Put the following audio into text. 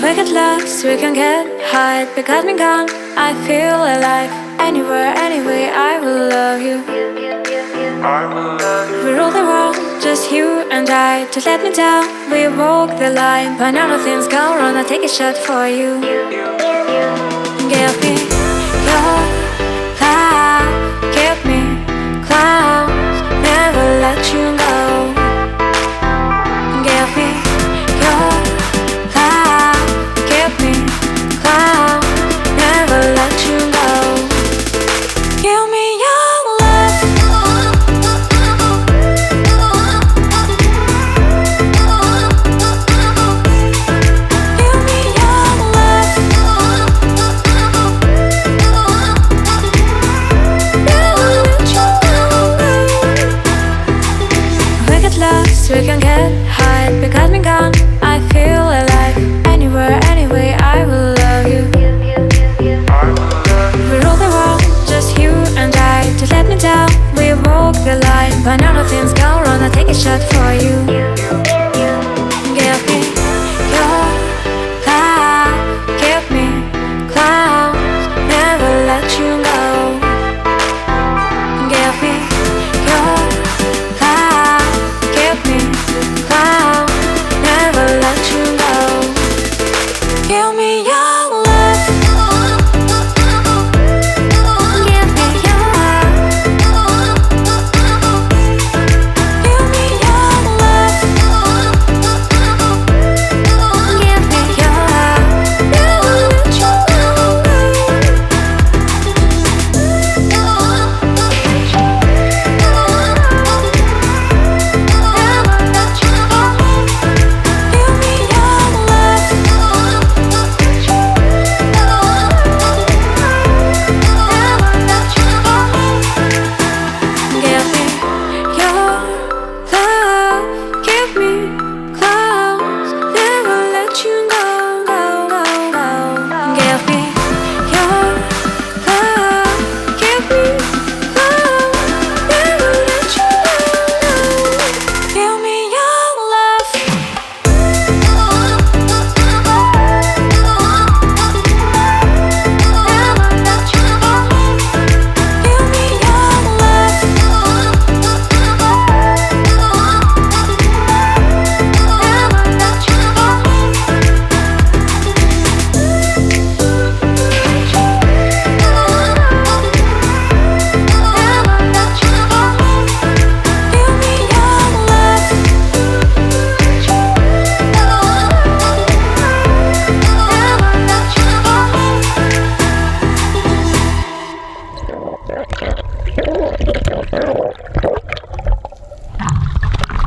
We get lost, we can get high. Because we're gone, I feel alive. Anywhere, anyway, I will love you. We rule the world, just you and I. Just let me down, we walk the line. When all the things go wrong, I'll take a shot for you. Give me your love, give me clouds, never let you go. Give me your love, give me clouds, never let you go. Give me your love. Give me your love. Never let you go. We get lost, we can get high. Because we're gone, I feel alive. Anywhere, anyway, I will love you. We rule the world, just you and I. Just let me down, we walk the line. When all the things go wrong, I'll take a shot.